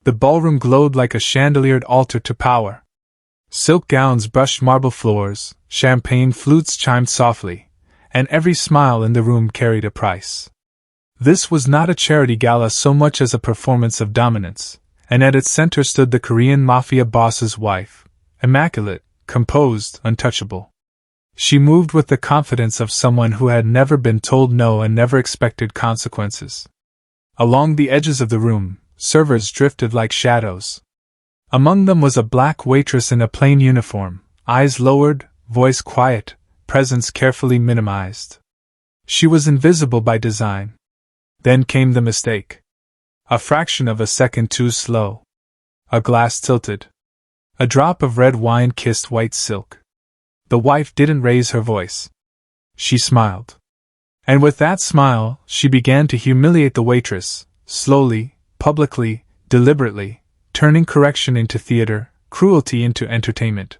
The ballroom glowed like a chandeliered altar to power. Silk gowns brushed marble floors, champagne flutes chimed softly, and every smile in the room carried a price. This was not a charity gala so much as a performance of dominance, and at its center stood the Korean Mafia boss's wife, immaculate, composed, untouchable. She moved with the confidence of someone who had never been told no and never expected consequences. Along the edges of the room, servers drifted like shadows. Among them was a black waitress in a plain uniform, eyes lowered, voice quiet, presence carefully minimized. She was invisible by design. Then came the mistake. A fraction of a second too slow. A glass tilted. A drop of red wine kissed white silk. The wife didn't raise her voice. She smiled. And with that smile, she began to humiliate the waitress, slowly, publicly, deliberately, turning correction into theater, cruelty into entertainment.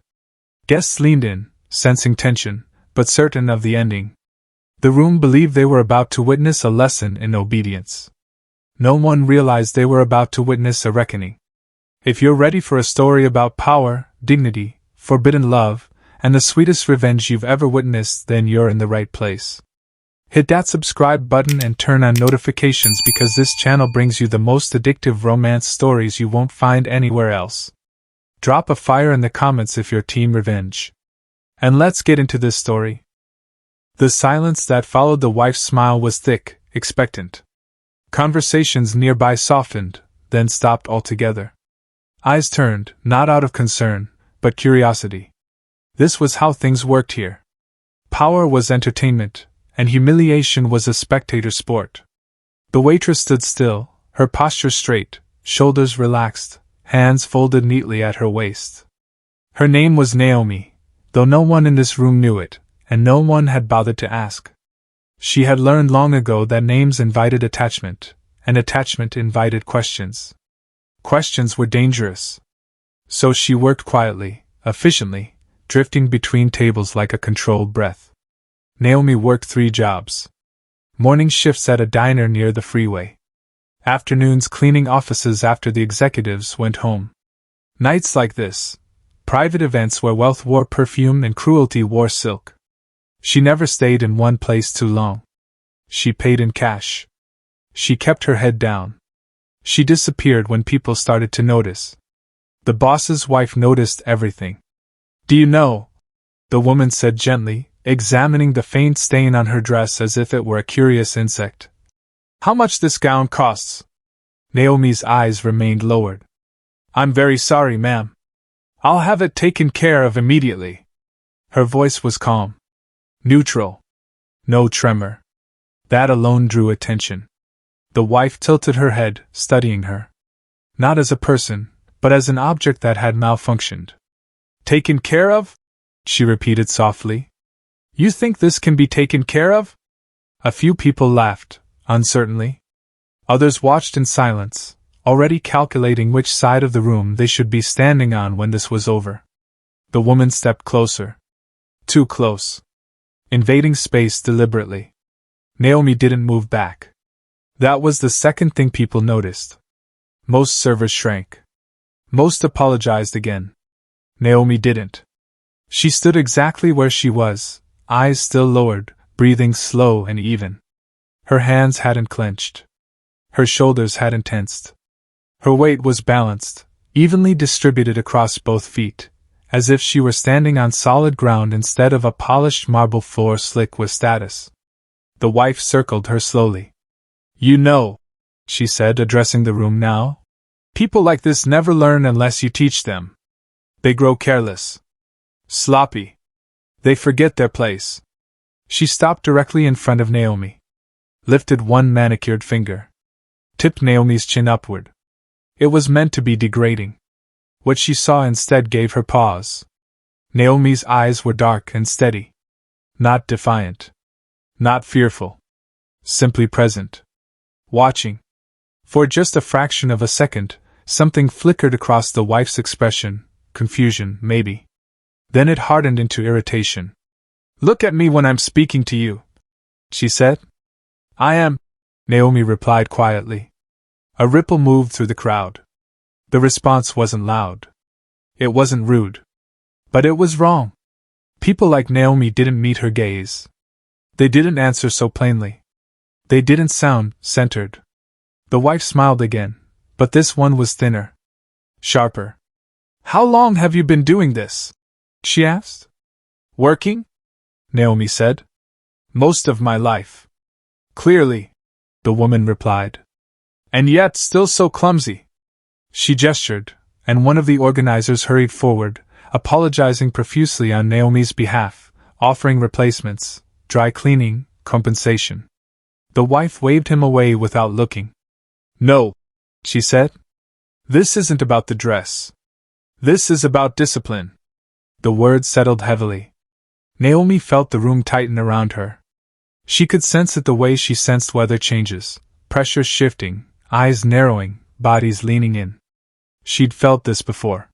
Guests leaned in, sensing tension, but certain of the ending. The room believed they were about to witness a lesson in obedience. No one realized they were about to witness a reckoning. If you're ready for a story about power, dignity, forbidden love, and the sweetest revenge you've ever witnessed, then you're in the right place. Hit that subscribe button and turn on notifications because this channel brings you the most addictive romance stories you won't find anywhere else. Drop a fire in the comments if you're team revenge. And let's get into this story. The silence that followed the wife's smile was thick, expectant. Conversations nearby softened, then stopped altogether. Eyes turned, not out of concern, but curiosity. This was how things worked here. Power was entertainment, and humiliation was a spectator sport. The waitress stood still, her posture straight, shoulders relaxed, hands folded neatly at her waist. Her name was Naomi, though no one in this room knew it, and no one had bothered to ask. She had learned long ago that names invited attachment, and attachment invited questions. Questions were dangerous. So she worked quietly, efficiently, drifting between tables like a controlled breath. Naomi worked 3 jobs. Morning shifts at a diner near the freeway. Afternoons cleaning offices after the executives went home. Nights like this, private events where wealth wore perfume and cruelty wore silk. She never stayed in one place too long. She paid in cash. She kept her head down. She disappeared when people started to notice. The boss's wife noticed everything. "Do you know?" the woman said gently, examining the faint stain on her dress as if it were a curious insect. "How much this gown costs?" Naomi's eyes remained lowered. "I'm very sorry, ma'am. I'll have it taken care of immediately." Her voice was calm. Neutral. No tremor. That alone drew attention. The wife tilted her head, studying her. Not as a person, but as an object that had malfunctioned. "Taken care of?" she repeated softly. "You think this can be taken care of?" A few people laughed, uncertainly. Others watched in silence, already calculating which side of the room they should be standing on when this was over. The woman stepped closer. Too close. Invading space deliberately. Naomi didn't move back. That was the second thing people noticed. Most servers shrank. Most apologized again. Naomi didn't. She stood exactly where she was, eyes still lowered, breathing slow and even. Her hands hadn't clenched. Her shoulders hadn't tensed. Her weight was balanced, evenly distributed across both feet, as if she were standing on solid ground instead of a polished marble floor slick with status. The wife circled her slowly. "You know," she said, addressing the room now, "people like this never learn unless you teach them. They grow careless. Sloppy. They forget their place." She stopped directly in front of Naomi. Lifted one manicured finger. Tipped Naomi's chin upward. It was meant to be degrading. What she saw instead gave her pause. Naomi's eyes were dark and steady. Not defiant. Not fearful. Simply present. Watching. For just a fraction of a second, something flickered across the wife's expression, confusion, maybe. Then it hardened into irritation. "Look at me when I'm speaking to you," she said. "I am," Naomi replied quietly. A ripple moved through the crowd. The response wasn't loud. It wasn't rude. But it was wrong. People like Naomi didn't meet her gaze. They didn't answer so plainly. They didn't sound centered. The wife smiled again, but this one was thinner. Sharper. How long have you been doing this? She asked. Working? Naomi said. Most of my life. Clearly, the woman replied. And yet still so clumsy. She gestured, and one of the organizers hurried forward, apologizing profusely on Naomi's behalf, offering replacements, dry cleaning, compensation. The wife waved him away without looking. No, she said. This isn't about the dress. This is about discipline. The words settled heavily. Naomi felt the room tighten around her. She could sense it the way she sensed weather changes, pressure shifting, eyes narrowing, bodies leaning in. She'd felt this before.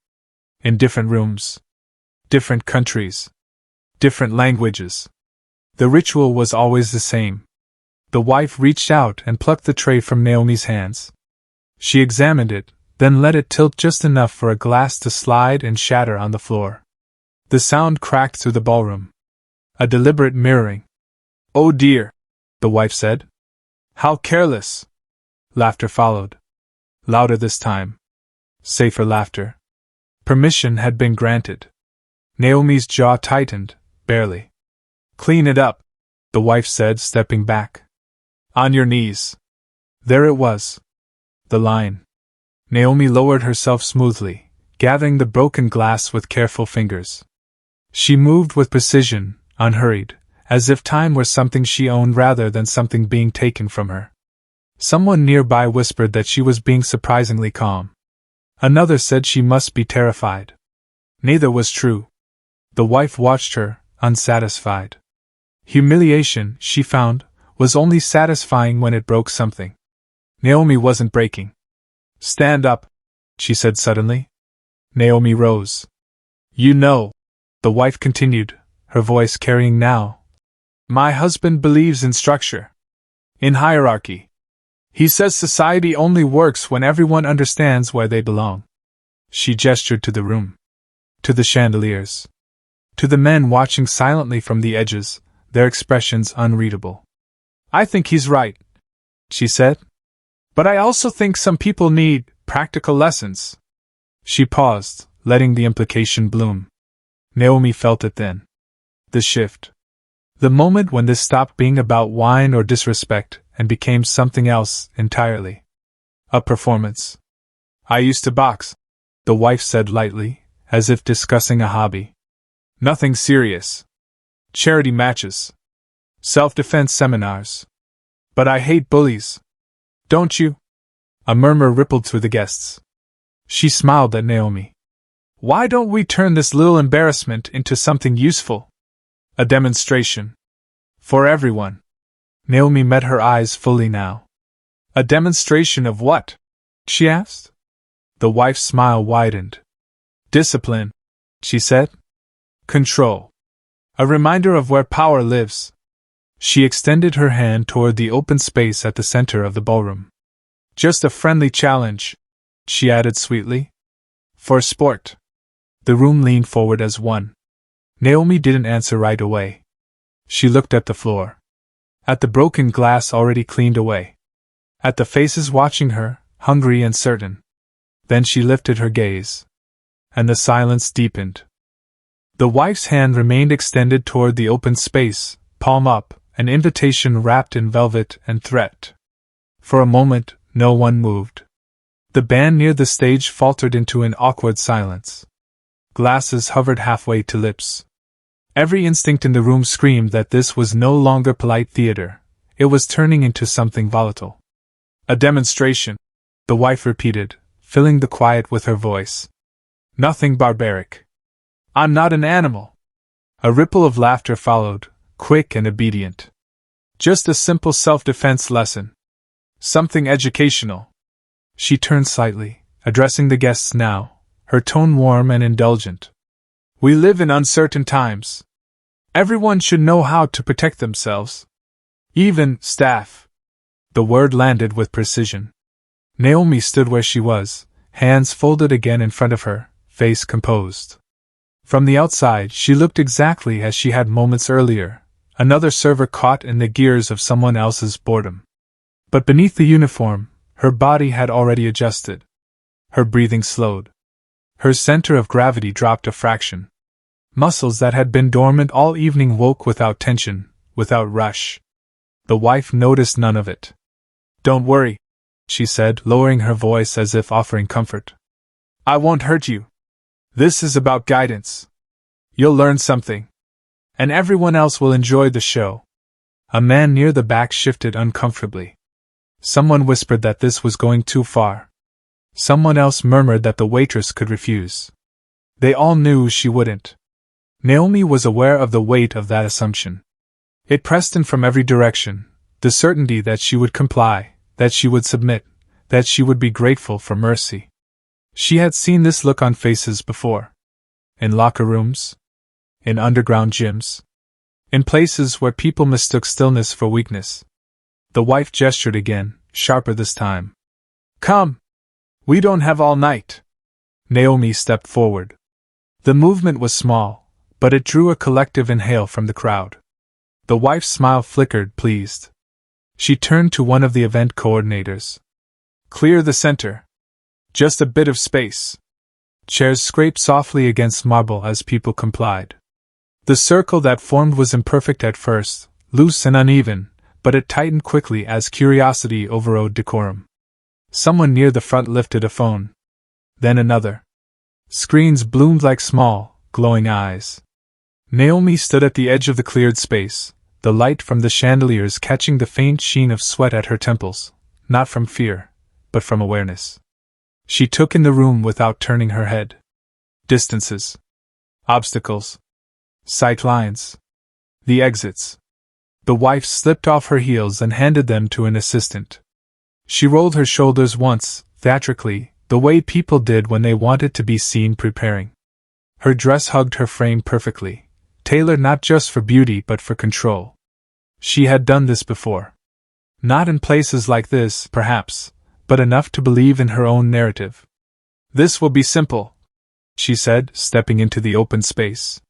In different rooms. Different countries. Different languages. The ritual was always the same. The wife reached out and plucked the tray from Naomi's hands. She examined it, then let it tilt just enough for a glass to slide and shatter on the floor. The sound cracked through the ballroom. A deliberate mirroring. Oh dear, the wife said. How careless. Laughter followed. Louder this time. Safer laughter. Permission had been granted. Naomi's jaw tightened, barely. Clean it up, the wife said, stepping back. On your knees. There it was. The line. Naomi lowered herself smoothly, gathering the broken glass with careful fingers. She moved with precision, unhurried, as if time were something she owned rather than something being taken from her. Someone nearby whispered that she was being surprisingly calm. Another said she must be terrified. Neither was true. The wife watched her, unsatisfied. Humiliation, she found, was only satisfying when it broke something. Naomi wasn't breaking. Stand up, she said suddenly. Naomi rose. You know, the wife continued, her voice carrying now. My husband believes in structure. In hierarchy. He says society only works when everyone understands where they belong. She gestured to the room. To the chandeliers. To the men watching silently from the edges, their expressions unreadable. I think he's right, she said. But I also think some people need practical lessons. She paused, letting the implication bloom. Naomi felt it then. The shift. The moment when this stopped being about wine or disrespect and became something else entirely. A performance. I used to box, the wife said lightly, as if discussing a hobby. Nothing serious. Charity matches. Self-defense seminars. But I hate bullies. Don't you? A murmur rippled through the guests. She smiled at Naomi. Why don't we turn this little embarrassment into something useful? A demonstration. For everyone. Naomi met her eyes fully now. A demonstration of what? She asked. The wife's smile widened. Discipline, she said. Control. A reminder of where power lives. She extended her hand toward the open space at the center of the ballroom. Just a friendly challenge, she added sweetly. For sport. The room leaned forward as one. Naomi didn't answer right away. She looked at the floor. At the broken glass already cleaned away. At the faces watching her, hungry and certain. Then she lifted her gaze. And the silence deepened. The wife's hand remained extended toward the open space, palm up, an invitation wrapped in velvet and threat. For a moment, no one moved. The band near the stage faltered into an awkward silence. Glasses hovered halfway to lips. Every instinct in the room screamed that this was no longer polite theater. It was turning into something volatile. A demonstration, the wife repeated, filling the quiet with her voice. Nothing barbaric. I'm not an animal. A ripple of laughter followed, quick and obedient. Just a simple self-defense lesson. Something educational. She turned slightly, addressing the guests now, her tone warm and indulgent. We live in uncertain times. Everyone should know how to protect themselves. Even staff. The word landed with precision. Naomi stood where she was, hands folded again in front of her, face composed. From the outside, she looked exactly as she had moments earlier, another server caught in the gears of someone else's boredom. But beneath the uniform, her body had already adjusted. Her breathing slowed. Her center of gravity dropped a fraction. Muscles that had been dormant all evening woke without tension, without rush. The wife noticed none of it. "Don't worry," she said, lowering her voice as if offering comfort. "I won't hurt you. This is about guidance. You'll learn something. And everyone else will enjoy the show." A man near the back shifted uncomfortably. Someone whispered that this was going too far. Someone else murmured that the waitress could refuse. They all knew she wouldn't. Naomi was aware of the weight of that assumption. It pressed in from every direction, the certainty that she would comply, that she would submit, that she would be grateful for mercy. She had seen this look on faces before. In locker rooms. In underground gyms. In places where people mistook stillness for weakness. The wife gestured again, sharper this time. "Come! We don't have all night." Naomi stepped forward. The movement was small, but it drew a collective inhale from the crowd. The wife's smile flickered, pleased. She turned to one of the event coordinators. "Clear the center. Just a bit of space." Chairs scraped softly against marble as people complied. The circle that formed was imperfect at first, loose and uneven, but it tightened quickly as curiosity overrode decorum. Someone near the front lifted a phone. Then another. Screens bloomed like small, glowing eyes. Naomi stood at the edge of the cleared space, the light from the chandeliers catching the faint sheen of sweat at her temples, not from fear, but from awareness. She took in the room without turning her head. Distances. Obstacles. Sight lines. The exits. The wife slipped off her heels and handed them to an assistant. She rolled her shoulders once, theatrically, the way people did when they wanted to be seen preparing. Her dress hugged her frame perfectly, tailored not just for beauty but for control. She had done this before. Not in places like this, perhaps, but enough to believe in her own narrative. "This will be simple," she said, stepping into the open space.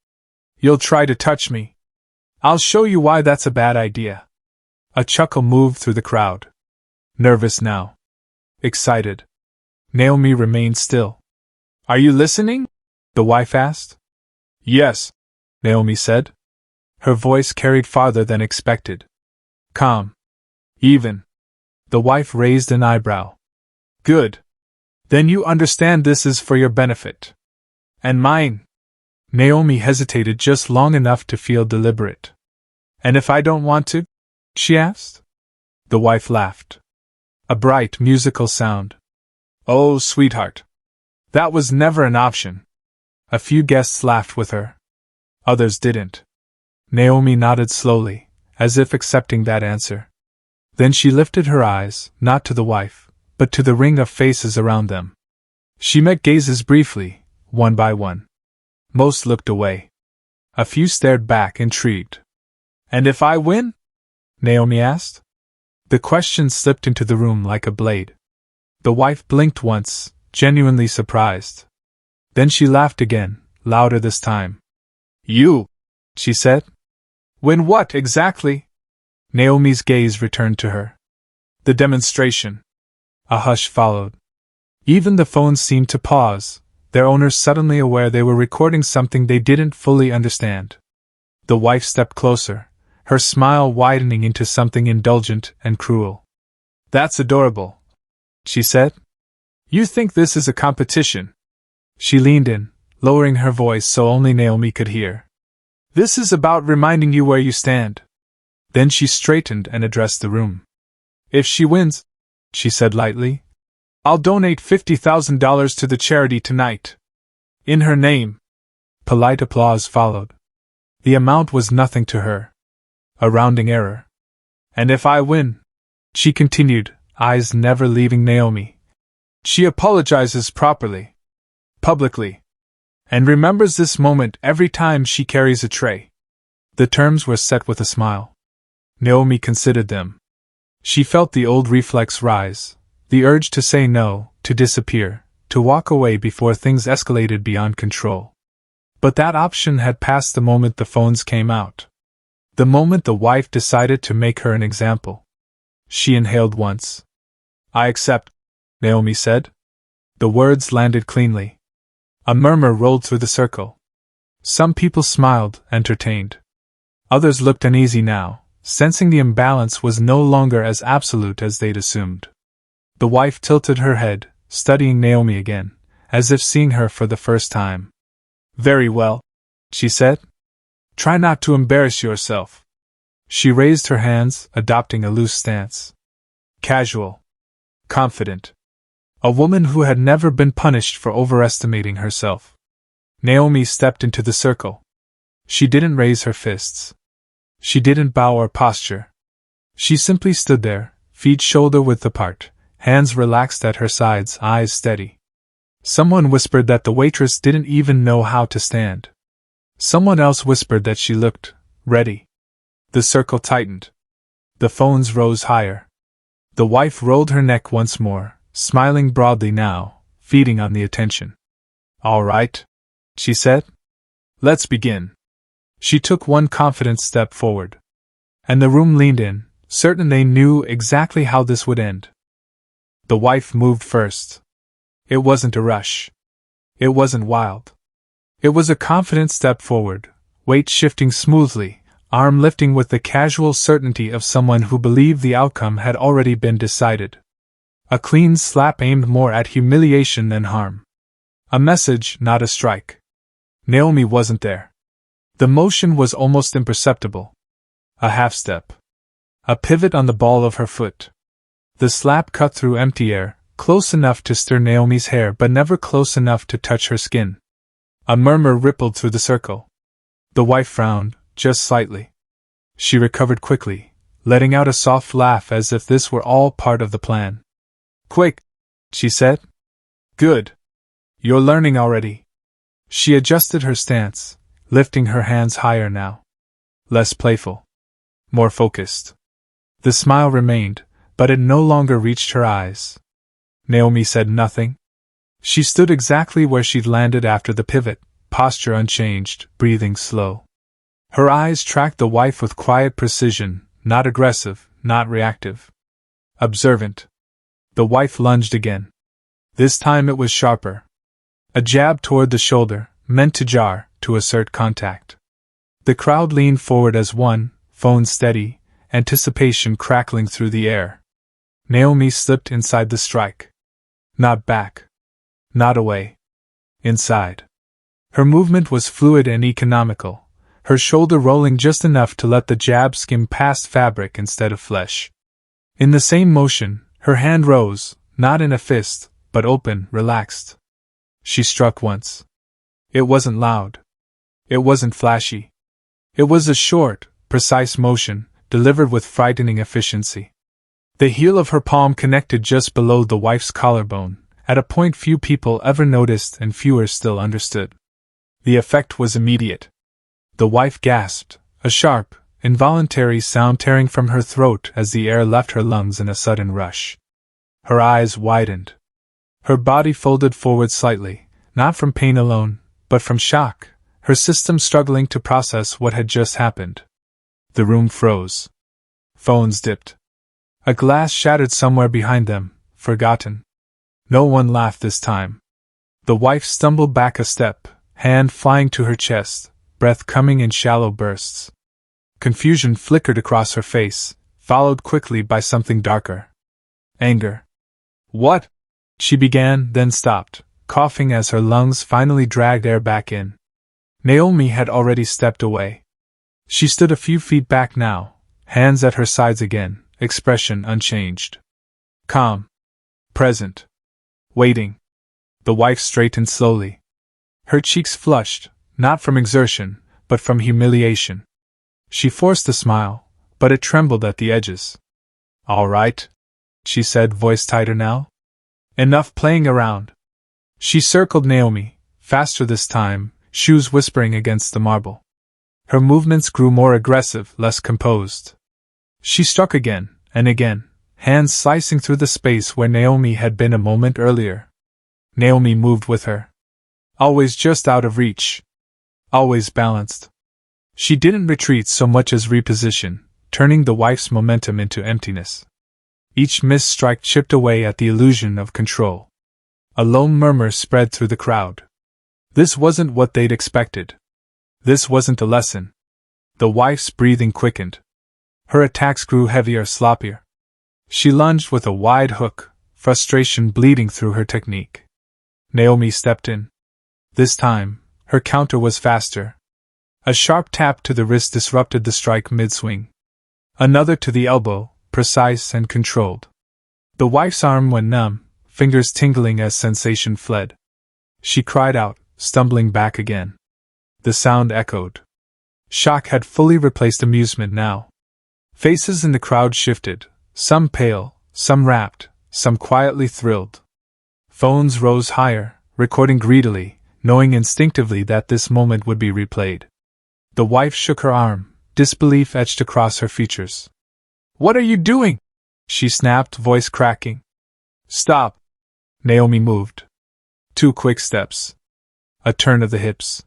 "You'll try to touch me. I'll show you why that's a bad idea." A chuckle moved through the crowd. Nervous now. Excited. Naomi remained still. "Are you listening?" the wife asked. "Yes," Naomi said. Her voice carried farther than expected. "Calm. Even." The wife raised an eyebrow. "Good. Then you understand this is for your benefit. And mine." Naomi hesitated just long enough to feel deliberate. "And if I don't want to?" she asked. The wife laughed. A bright, musical sound. "Oh, sweetheart. That was never an option." A few guests laughed with her. Others didn't. Naomi nodded slowly, as if accepting that answer. Then she lifted her eyes, not to the wife, but to the ring of faces around them. She met gazes briefly, one by one. Most looked away. A few stared back, intrigued. "And if I win?" Naomi asked. The question slipped into the room like a blade. The wife blinked once, genuinely surprised. Then she laughed again, louder this time. "You," she said. "Win what exactly?" Naomi's gaze returned to her. "The demonstration." A hush followed. Even the phones seemed to pause, their owners suddenly aware they were recording something they didn't fully understand. The wife stepped closer, her smile widening into something indulgent and cruel. "That's adorable," she said. "You think this is a competition?" She leaned in, lowering her voice so only Naomi could hear. "This is about reminding you where you stand." Then she straightened and addressed the room. "If she wins," she said lightly, "I'll donate $50,000 to the charity tonight. In her name." Polite applause followed. The amount was nothing to her. A rounding error. "And if I win," she continued, eyes never leaving Naomi, "she apologizes properly. Publicly. And remembers this moment every time she carries a tray." The terms were set with a smile. Naomi considered them. She felt the old reflex rise, the urge to say no, to disappear, to walk away before things escalated beyond control. But that option had passed the moment the phones came out. The moment the wife decided to make her an example. She inhaled once. "I accept," Naomi said. The words landed cleanly. A murmur rolled through the circle. Some people smiled, entertained. Others looked uneasy now, sensing the imbalance was no longer as absolute as they'd assumed. The wife tilted her head, studying Naomi again, as if seeing her for the first time. "Very well," she said. "Try not to embarrass yourself." She raised her hands, adopting a loose stance. Casual. Confident. A woman who had never been punished for overestimating herself. Naomi stepped into the circle. She didn't raise her fists. She didn't bow or posture. She simply stood there, feet shoulder-width apart, hands relaxed at her sides, eyes steady. Someone whispered that the waitress didn't even know how to stand. Someone else whispered that she looked ready. The circle tightened. The phones rose higher. The wife rolled her neck once more, smiling broadly now, feeding on the attention. "All right," she said. "Let's begin." She took one confident step forward. And the room leaned in, certain they knew exactly how this would end. The wife moved first. It wasn't a rush. It wasn't wild. It was a confident step forward, weight shifting smoothly, arm lifting with the casual certainty of someone who believed the outcome had already been decided. A clean slap aimed more at humiliation than harm. A message, not a strike. Naomi wasn't there. The motion was almost imperceptible. A half step. A pivot on the ball of her foot. The slap cut through empty air, close enough to stir Naomi's hair but never close enough to touch her skin. A murmur rippled through the circle. The wife frowned, just slightly. She recovered quickly, letting out a soft laugh as if this were all part of the plan. "Quick," she said. "Good. You're learning already." She adjusted her stance, lifting her hands higher now. Less playful. More focused. The smile remained, but it no longer reached her eyes. Naomi said nothing. She stood exactly where she'd landed after the pivot, posture unchanged, breathing slow. Her eyes tracked the wife with quiet precision, not aggressive, not reactive. Observant. The wife lunged again. This time it was sharper. A jab toward the shoulder, meant to jar, to assert contact. The crowd leaned forward as one, phone steady, anticipation crackling through the air. Naomi slipped inside the strike. Not back. Not away. Inside. Her movement was fluid and economical, her shoulder rolling just enough to let the jab skim past fabric instead of flesh. In the same motion, her hand rose, not in a fist, but open, relaxed. She struck once. It wasn't loud. It wasn't flashy. It was a short, precise motion, delivered with frightening efficiency. The heel of her palm connected just below the wife's collarbone, at a point few people ever noticed and fewer still understood. The effect was immediate. The wife gasped, a sharp, involuntary sound tearing from her throat as the air left her lungs in a sudden rush. Her eyes widened. Her body folded forward slightly, not from pain alone, but from shock, her system struggling to process what had just happened. The room froze. Phones dipped. A glass shattered somewhere behind them, forgotten. No one laughed this time. The wife stumbled back a step, hand flying to her chest, breath coming in shallow bursts. Confusion flickered across her face, followed quickly by something darker. Anger. "What?" she began, then stopped, coughing as her lungs finally dragged air back in. Naomi had already stepped away. She stood a few feet back now, hands at her sides again, expression unchanged. Calm. Present. Waiting. The wife straightened slowly. Her cheeks flushed, not from exertion, but from humiliation. She forced a smile, but it trembled at the edges. "All right," she said, voice tighter now. "Enough playing around." She circled Naomi, faster this time, shoes whispering against the marble. Her movements grew more aggressive, less composed. She struck again, and again, hands slicing through the space where Naomi had been a moment earlier. Naomi moved with her. Always just out of reach. Always balanced. She didn't retreat so much as reposition, turning the wife's momentum into emptiness. Each missed strike chipped away at the illusion of control. A low murmur spread through the crowd. This wasn't what they'd expected. This wasn't a lesson. The wife's breathing quickened. Her attacks grew heavier, sloppier. She lunged with a wide hook, frustration bleeding through her technique. Naomi stepped in. This time, her counter was faster. A sharp tap to the wrist disrupted the strike mid-swing. Another to the elbow, precise and controlled. The wife's arm went numb, fingers tingling as sensation fled. She cried out, stumbling back again. The sound echoed. Shock had fully replaced amusement now. Faces in the crowd shifted, some pale, some rapt, some quietly thrilled. Phones rose higher, recording greedily, knowing instinctively that this moment would be replayed. The wife shook her arm, disbelief etched across her features. "What are you doing?" she snapped, voice cracking. "Stop." Naomi moved. 2 quick steps. A turn of the hips.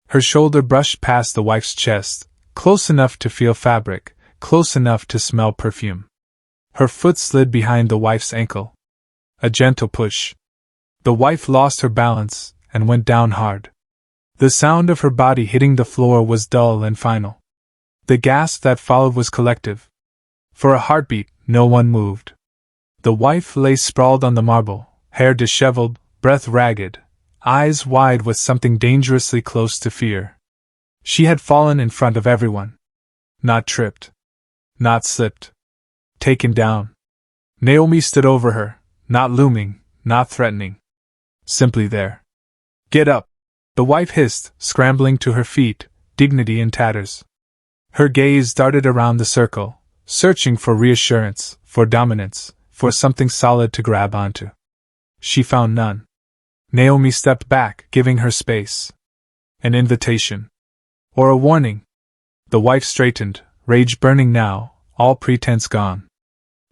Her shoulder brushed past the wife's chest, close enough to feel fabric, close enough to smell perfume. Her foot slid behind the wife's ankle. A gentle push. The wife lost her balance and went down hard. The sound of her body hitting the floor was dull and final. The gasp that followed was collective. For a heartbeat, no one moved. The wife lay sprawled on the marble, hair disheveled, breath ragged, eyes wide with something dangerously close to fear. She had fallen in front of everyone. Not tripped. Not slipped. Taken down. Naomi stood over her, not looming, not threatening. Simply there. "Get up!" the wife hissed, scrambling to her feet, dignity in tatters. Her gaze darted around the circle, searching for reassurance, for dominance, for something solid to grab onto. She found none. Naomi stepped back, giving her space. An invitation. Or a warning. The wife straightened, rage burning now, all pretense gone.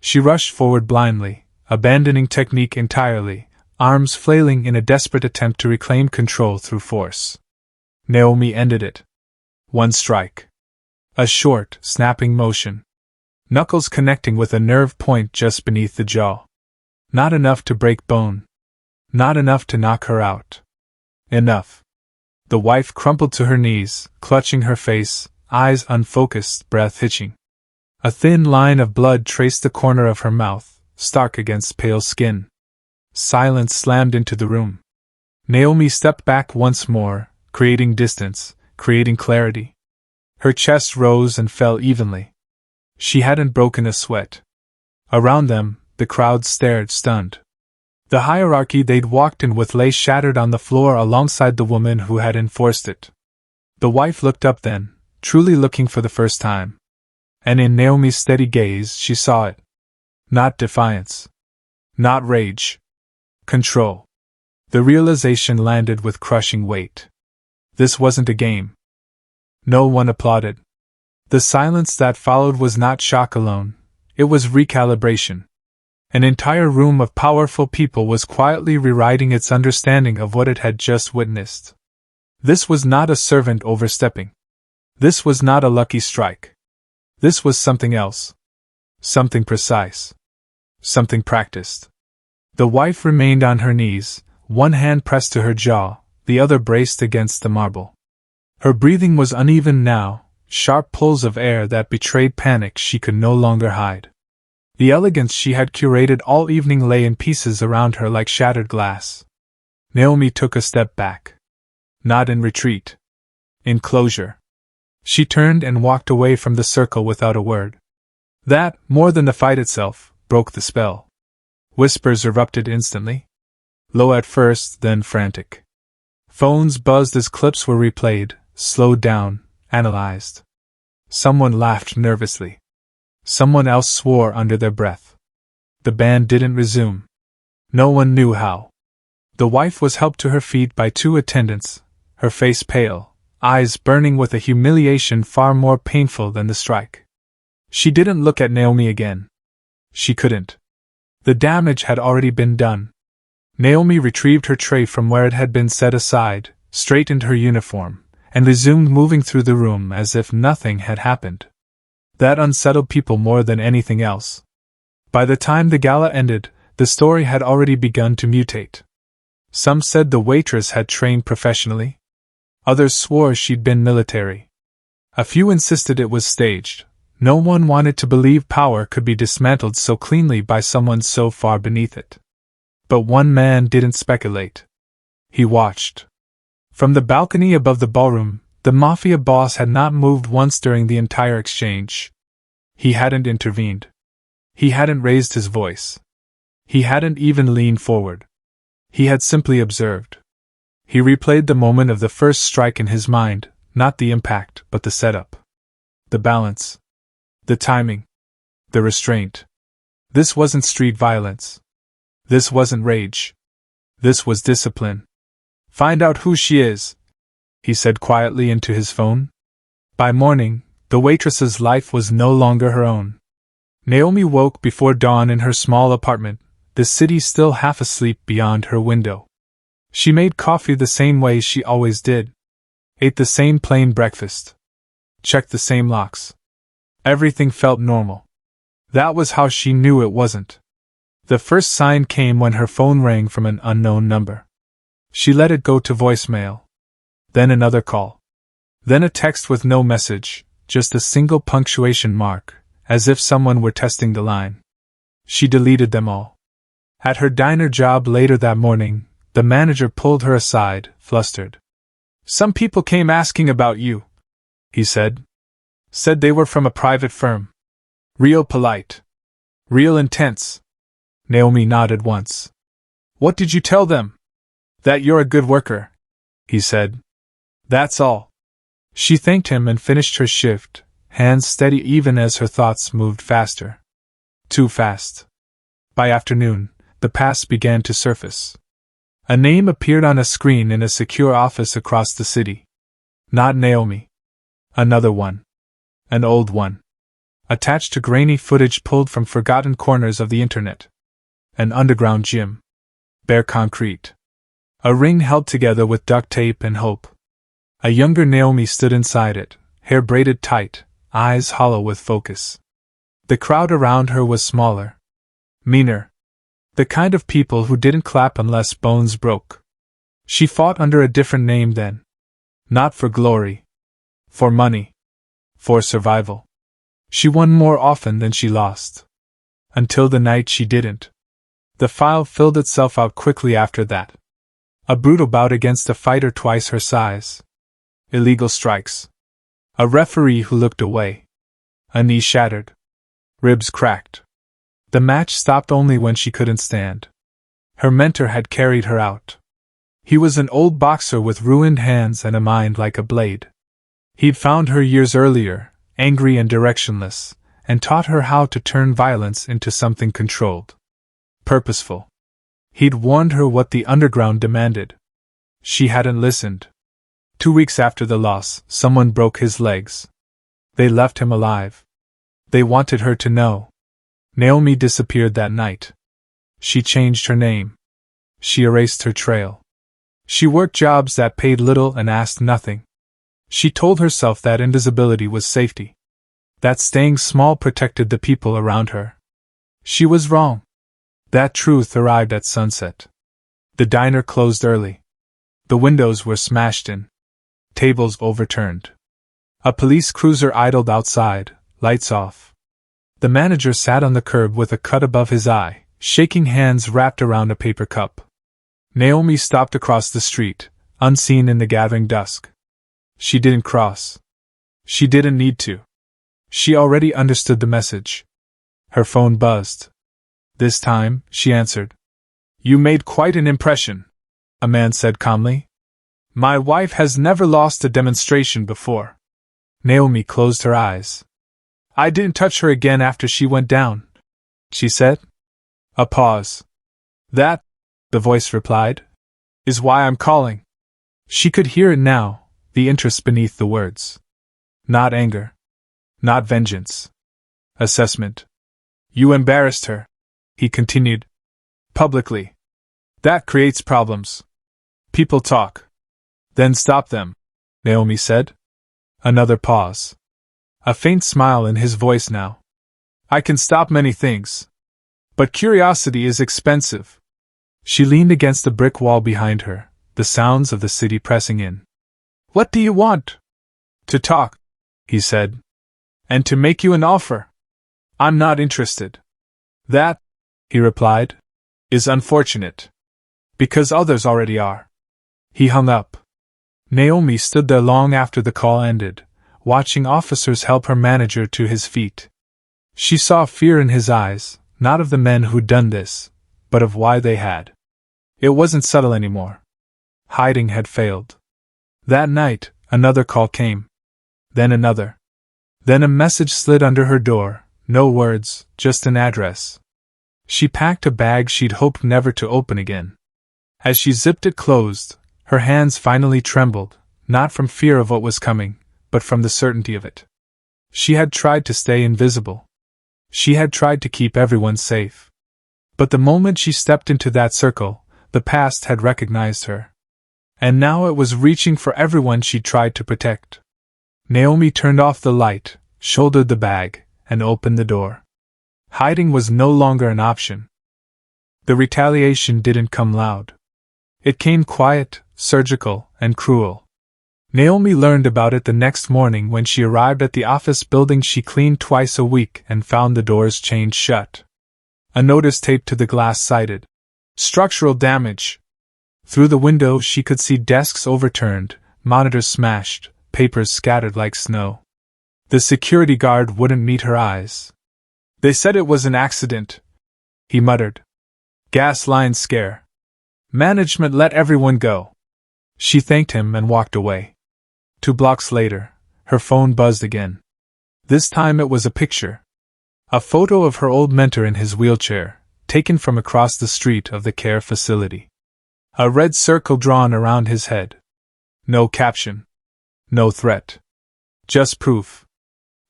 She rushed forward blindly, abandoning technique entirely, arms flailing in a desperate attempt to reclaim control through force. Naomi ended it. 1 strike. A short, snapping motion. Knuckles connecting with a nerve point just beneath the jaw. Not enough to break bone. Not enough to knock her out. Enough. The wife crumpled to her knees, clutching her face, eyes unfocused, breath hitching. A thin line of blood traced the corner of her mouth, stark against pale skin. Silence slammed into the room. Naomi stepped back once more, creating distance, creating clarity. Her chest rose and fell evenly. She hadn't broken a sweat. Around them, the crowd stared stunned. The hierarchy they'd walked in with lay shattered on the floor alongside the woman who had enforced it. The wife looked up then, truly looking for the first time. And in Naomi's steady gaze she saw it. Not defiance. Not rage. Control. The realization landed with crushing weight. This wasn't a game. No one applauded. The silence that followed was not shock alone, it was recalibration. An entire room of powerful people was quietly rewriting its understanding of what it had just witnessed. This was not a servant overstepping. This was not a lucky strike. This was something else. Something precise. Something practiced. The wife remained on her knees, one hand pressed to her jaw, the other braced against the marble. Her breathing was uneven now, sharp pulls of air that betrayed panic she could no longer hide. The elegance she had curated all evening lay in pieces around her like shattered glass. Naomi took a step back. Not in retreat. In closure. She turned and walked away from the circle without a word. That, more than the fight itself, broke the spell. Whispers erupted instantly. Low at first, then frantic. Phones buzzed as clips were replayed, slowed down, analyzed. Someone laughed nervously. Someone else swore under their breath. The band didn't resume. No one knew how. The wife was helped to her feet by 2 attendants, her face pale, eyes burning with a humiliation far more painful than the strike. She didn't look at Naomi again. She couldn't. The damage had already been done. Naomi retrieved her tray from where it had been set aside, straightened her uniform, and resumed moving through the room as if nothing had happened. That unsettled people more than anything else. By the time the gala ended, the story had already begun to mutate. Some said the waitress had trained professionally. Others swore she'd been military. A few insisted it was staged. No one wanted to believe power could be dismantled so cleanly by someone so far beneath it. But one man didn't speculate. He watched. From the balcony above the ballroom, the Mafia boss had not moved once during the entire exchange. He hadn't intervened. He hadn't raised his voice. He hadn't even leaned forward. He had simply observed. He replayed the moment of the first strike in his mind, not the impact, but the setup. The balance. The timing. The restraint. This wasn't street violence. This wasn't rage. This was discipline. "Find out who she is," he said quietly into his phone. By morning, the waitress's life was no longer her own. Naomi woke before dawn in her small apartment, the city still half asleep beyond her window. She made coffee the same way she always did. Ate the same plain breakfast. Checked the same locks. Everything felt normal. That was how she knew it wasn't. The first sign came when her phone rang from an unknown number. She let it go to voicemail. Then another call. Then a text with no message, just a single punctuation mark, as if someone were testing the line. She deleted them all. At her diner job later that morning, the manager pulled her aside, flustered. "Some people came asking about you," he said. "Said they were from a private firm. Real polite. Real intense." Naomi nodded once. "What did you tell them?" "That you're a good worker," he said. "That's all." She thanked him and finished her shift, hands steady even as her thoughts moved faster. Too fast. By afternoon, the past began to surface. A name appeared on a screen in a secure office across the city. Not Naomi. Another one. An old one. Attached to grainy footage pulled from forgotten corners of the internet. An underground gym. Bare concrete. A ring held together with duct tape and hope. A younger Naomi stood inside it, hair braided tight, eyes hollow with focus. The crowd around her was smaller. Meaner. The kind of people who didn't clap unless bones broke. She fought under a different name then. Not for glory. For money. For survival. She won more often than she lost. Until the night she didn't. The file filled itself out quickly after that. A brutal bout against a fighter twice her size. Illegal strikes. A referee who looked away. A knee shattered. Ribs cracked. The match stopped only when she couldn't stand. Her mentor had carried her out. He was an old boxer with ruined hands and a mind like a blade. He'd found her years earlier, angry and directionless, and taught her how to turn violence into something controlled. Purposeful. He'd warned her what the underground demanded. She hadn't listened. 2 weeks after the loss, someone broke his legs. They left him alive. They wanted her to know. Naomi disappeared that night. She changed her name. She erased her trail. She worked jobs that paid little and asked nothing. She told herself that invisibility was safety. That staying small protected the people around her. She was wrong. That truth arrived at sunset. The diner closed early. The windows were smashed in. Tables overturned. A police cruiser idled outside, lights off. The manager sat on the curb with a cut above his eye, shaking hands wrapped around a paper cup. Naomi stopped across the street, unseen in the gathering dusk. She didn't cross. She didn't need to. She already understood the message. Her phone buzzed. This time, she answered. "You made quite an impression," a man said calmly. "My wife has never lost a demonstration before." Naomi closed her eyes. "I didn't touch her again after she went down," she said. A pause. "That," the voice replied, "is why I'm calling." She could hear it now, the interest beneath the words. Not anger. Not vengeance. Assessment. "You embarrassed her," he continued. "Publicly. That creates problems. People talk. Then stop them, Naomi said. Another pause. A faint smile in his voice now. I can stop many things. But curiosity is expensive. She leaned against the brick wall behind her, the sounds of the city pressing in. What do you want? To talk, he said. And to make you an offer. I'm not interested. That, he replied, is unfortunate. Because others already are. He hung up. Naomi stood there long after the call ended, watching officers help her manager to his feet. She saw fear in his eyes, not of the men who'd done this, but of why they had. It wasn't subtle anymore. Hiding had failed. That night, another call came. Then another. Then a message slid under her door, no words, just an address. She packed a bag she'd hoped never to open again. As she zipped it closed, her hands finally trembled, not from fear of what was coming, but from the certainty of it. She had tried to stay invisible. She had tried to keep everyone safe. But the moment she stepped into that circle, the past had recognized her. And now it was reaching for everyone she tried to protect. Naomi turned off the light, shouldered the bag, and opened the door. Hiding was no longer an option. The retaliation didn't come loud. It came quiet, surgical, and cruel. Naomi learned about it the next morning when she arrived at the office building she cleaned twice a week and found the doors chained shut. A notice taped to the glass cited, "Structural damage." Through the window she could see desks overturned, monitors smashed, papers scattered like snow. The security guard wouldn't meet her eyes. They said it was an accident, he muttered. Gas line scare. Management let everyone go. She thanked him and walked away. 2 blocks later, her phone buzzed again. This time it was a picture. A photo of her old mentor in his wheelchair, taken from across the street of the care facility. A red circle drawn around his head. No caption. No threat. Just proof.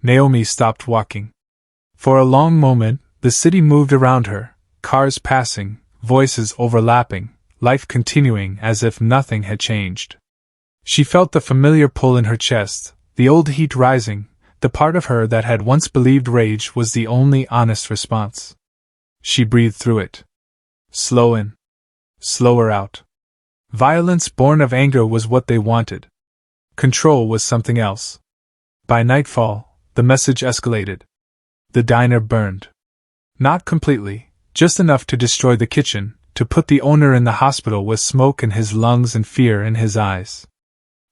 Naomi stopped walking. For a long moment, the city moved around her, cars passing, voices overlapping, life continuing as if nothing had changed. She felt the familiar pull in her chest, the old heat rising, the part of her that had once believed rage was the only honest response. She breathed through it. Slow in. Slower out. Violence born of anger was what they wanted. Control was something else. By nightfall, the message escalated. The diner burned. Not completely, just enough to destroy the kitchen, to put the owner in the hospital with smoke in his lungs and fear in his eyes.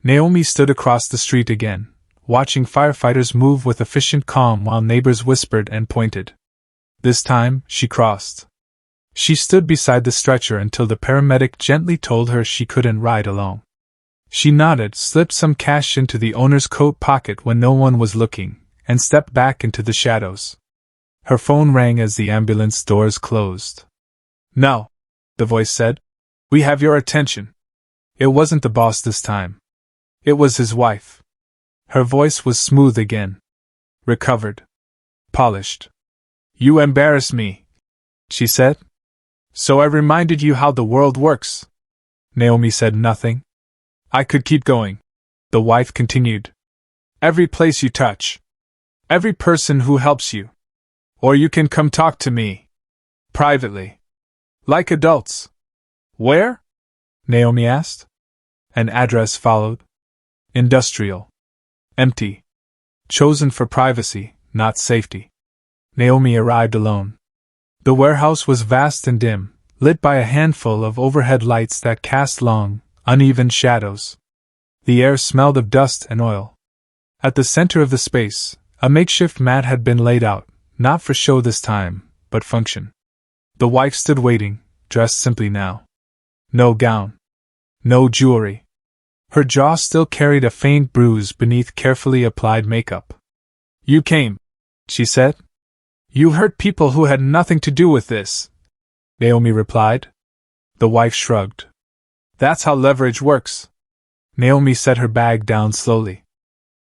Naomi stood across the street again, watching firefighters move with efficient calm while neighbors whispered and pointed. This time, she crossed. She stood beside the stretcher until the paramedic gently told her she couldn't ride alone. She nodded, slipped some cash into the owner's coat pocket when no one was looking, and stepped back into the shadows. Her phone rang as the ambulance doors closed. "No," the voice said. "We have your attention." It wasn't the boss this time. It was his wife. Her voice was smooth again. Recovered. Polished. "You embarrass me," she said. "So I reminded you how the world works." Naomi said nothing. "I could keep going," the wife continued. "Every place you touch. Every person who helps you. Or you can come talk to me. Privately. Like adults." "Where?" Naomi asked. An address followed. Industrial. Empty. Chosen for privacy, not safety. Naomi arrived alone. The warehouse was vast and dim, lit by a handful of overhead lights that cast long, uneven shadows. The air smelled of dust and oil. At the center of the space, a makeshift mat had been laid out, not for show this time, but function. The wife stood waiting, dressed simply now. No gown. No jewelry. Her jaw still carried a faint bruise beneath carefully applied makeup. "You came," she said. "You hurt people who had nothing to do with this," Naomi replied. The wife shrugged. "That's how leverage works." Naomi set her bag down slowly.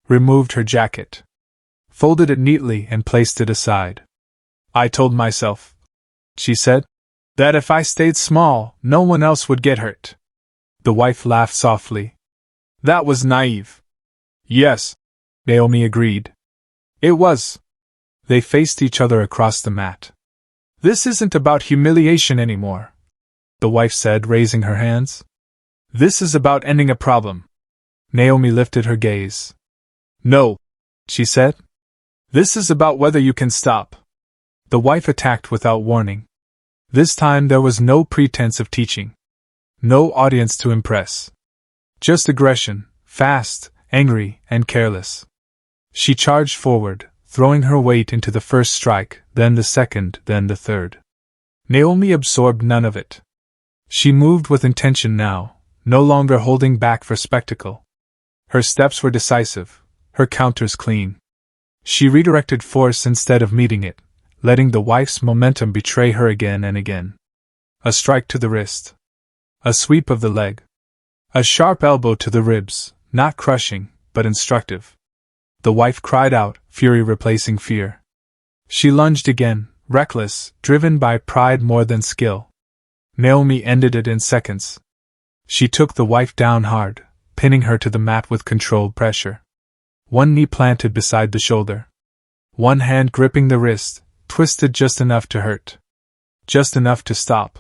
Removed her jacket. Folded it neatly and placed it aside. "I told myself," she said. That if I stayed small, no one else would get hurt. The wife laughed softly. That was naive. Yes, Naomi agreed. It was. They faced each other across the mat. This isn't about humiliation anymore, the wife said, raising her hands. This is about ending a problem. Naomi lifted her gaze. No, she said. This is about whether you can stop. The wife attacked without warning. This time there was no pretense of teaching. No audience to impress. Just aggression, fast, angry, and careless. She charged forward, throwing her weight into the first strike, then the second, then the third. Naomi absorbed none of it. She moved with intention now, no longer holding back for spectacle. Her steps were decisive, her counters clean. She redirected force instead of meeting it, letting the wife's momentum betray her again and again. A strike to the wrist. A sweep of the leg. A sharp elbow to the ribs, not crushing, but instructive. The wife cried out, fury replacing fear. She lunged again, reckless, driven by pride more than skill. Naomi ended it in seconds. She took the wife down hard, pinning her to the mat with controlled pressure. One knee planted beside the shoulder. One hand gripping the wrist, twisted just enough to hurt. Just enough to stop.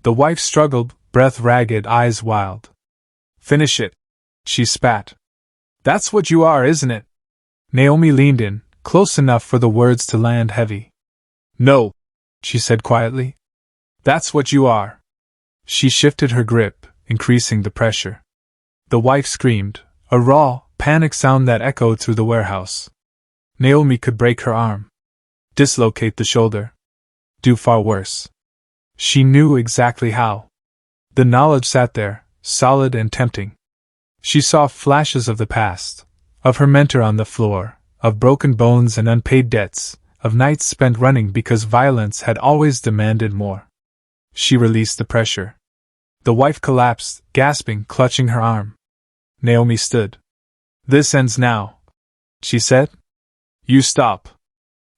The wife struggled, breath ragged, eyes wild. Finish it, she spat. That's what you are, isn't it? Naomi leaned in, close enough for the words to land heavy. No, she said quietly. That's what you are. She shifted her grip, increasing the pressure. The wife screamed, a raw, panic sound that echoed through the warehouse. Naomi could break her arm. Dislocate the shoulder. Do far worse. She knew exactly how. The knowledge sat there, solid and tempting. She saw flashes of the past, of her mentor on the floor, of broken bones and unpaid debts, of nights spent running because violence had always demanded more. She released the pressure. The wife collapsed, gasping, clutching her arm. Naomi stood. This ends now, she said. You stop.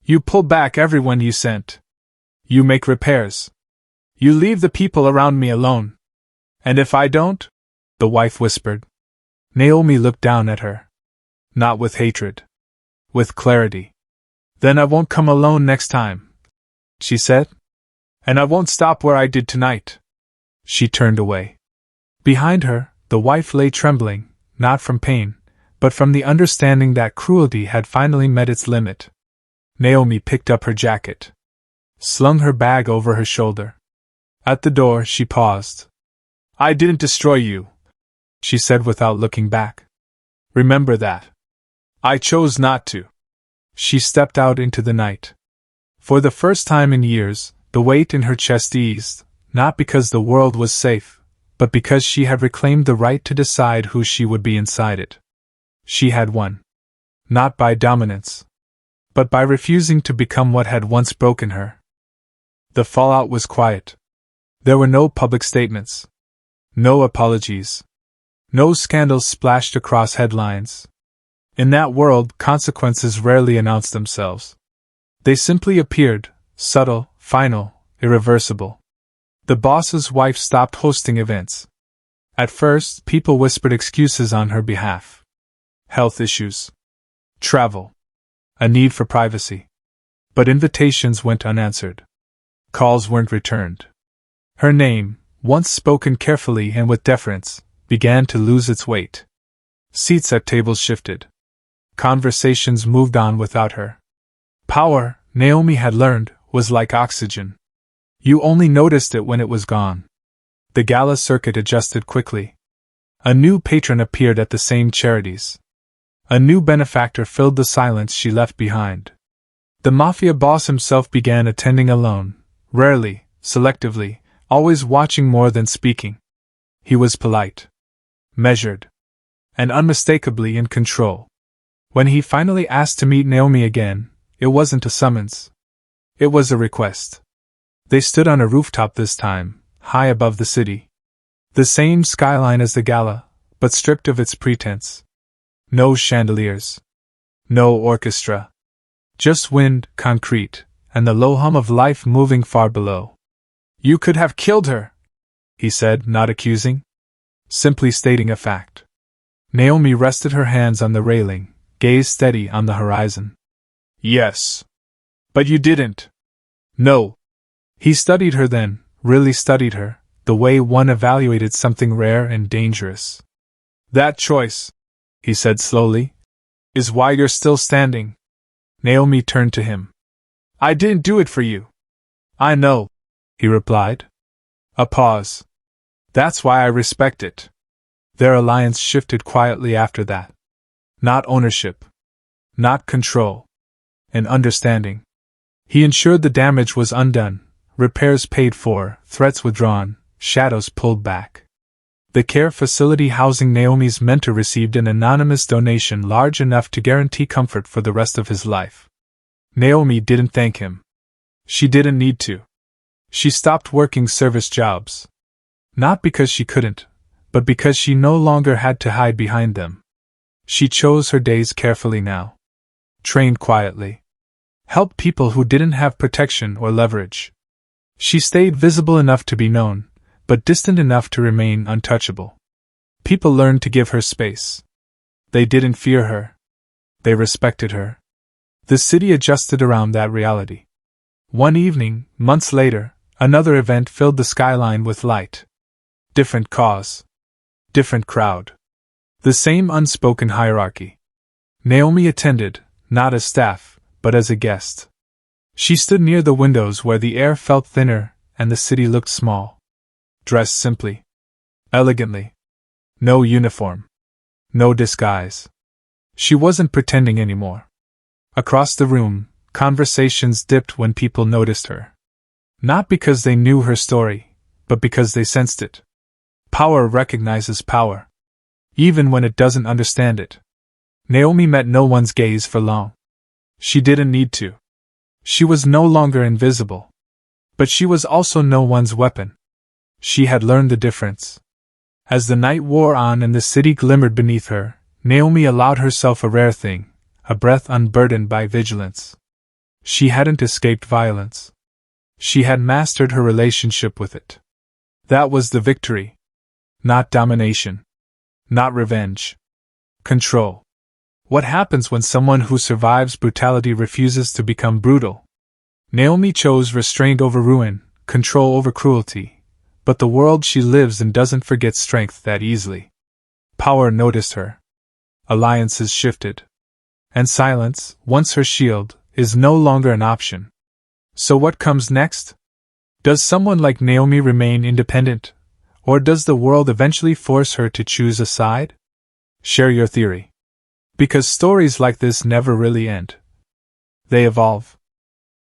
You pull back everyone you sent. You make repairs. You leave the people around me alone. And if I don't? The wife whispered. Naomi looked down at her. Not with hatred. With clarity. Then I won't come alone next time, she said. And I won't stop where I did tonight. She turned away. Behind her, the wife lay trembling, not from pain, but from the understanding that cruelty had finally met its limit. Naomi picked up her jacket. Slung her bag over her shoulder. At the door, she paused. I didn't destroy you, she said without looking back. Remember that. I chose not to. She stepped out into the night. For the first time in years, the weight in her chest eased, not because the world was safe, but because she had reclaimed the right to decide who she would be inside it. She had won. Not by dominance, but by refusing to become what had once broken her. The fallout was quiet. There were no public statements. No apologies. No scandals splashed across headlines. In that world, consequences rarely announced themselves. They simply appeared, subtle, final, irreversible. The boss's wife stopped hosting events. At first, people whispered excuses on her behalf. Health issues. Travel. A need for privacy. But invitations went unanswered. Calls weren't returned. Her name, once spoken carefully and with deference, began to lose its weight. Seats at tables shifted. Conversations moved on without her. Power, Naomi had learned, was like oxygen. You only noticed it when it was gone. The gala circuit adjusted quickly. A new patron appeared at the same charities. A new benefactor filled the silence she left behind. The Mafia boss himself began attending alone, rarely, selectively, always watching more than speaking. He was polite, measured, and unmistakably in control. When he finally asked to meet Naomi again, it wasn't a summons. It was a request. They stood on a rooftop this time, high above the city. The same skyline as the gala, but stripped of its pretense. No chandeliers. No orchestra. Just wind, concrete, and the low hum of life moving far below. You could have killed her, he said, not accusing. Simply stating a fact. Naomi rested her hands on the railing, gaze steady on the horizon. Yes. But you didn't. No. He studied her then, really studied her, the way one evaluated something rare and dangerous. That choice, he said slowly, is why you're still standing. Naomi turned to him. I didn't do it for you. I know, he replied. A pause. That's why I respect it. Their alliance shifted quietly after that. Not ownership. Not control. An understanding. He ensured the damage was undone, repairs paid for, threats withdrawn, shadows pulled back. The care facility housing Naomi's mentor received an anonymous donation large enough to guarantee comfort for the rest of his life. Naomi didn't thank him. She didn't need to. She stopped working service jobs. Not because she couldn't, but because she no longer had to hide behind them. She chose her days carefully now. Trained quietly. Helped people who didn't have protection or leverage. She stayed visible enough to be known, but distant enough to remain untouchable. People learned to give her space. They didn't fear her. They respected her. The city adjusted around that reality. One evening, months later, another event filled the skyline with light. Different cause. Different crowd. The same unspoken hierarchy. Naomi attended, not as staff, but as a guest. She stood near the windows where the air felt thinner and the city looked small. Dressed simply. Elegantly. No uniform. No disguise. She wasn't pretending anymore. Across the room, conversations dipped when people noticed her. Not because they knew her story, but because they sensed it. Power recognizes power. Even when it doesn't understand it. Naomi met no one's gaze for long. She didn't need to. She was no longer invisible. But she was also no one's weapon. She had learned the difference. As the night wore on and the city glimmered beneath her, Naomi allowed herself a rare thing, a breath unburdened by vigilance. She hadn't escaped violence. She had mastered her relationship with it. That was the victory. Not domination. Not revenge. Control. What happens when someone who survives brutality refuses to become brutal? Naomi chose restraint over ruin, control over cruelty, but the world she lives in doesn't forget strength that easily. Power noticed her. Alliances shifted. And silence, once her shield, is no longer an option. So what comes next? Does someone like Naomi remain independent? Or does the world eventually force her to choose a side? Share your theory. Because stories like this never really end. They evolve.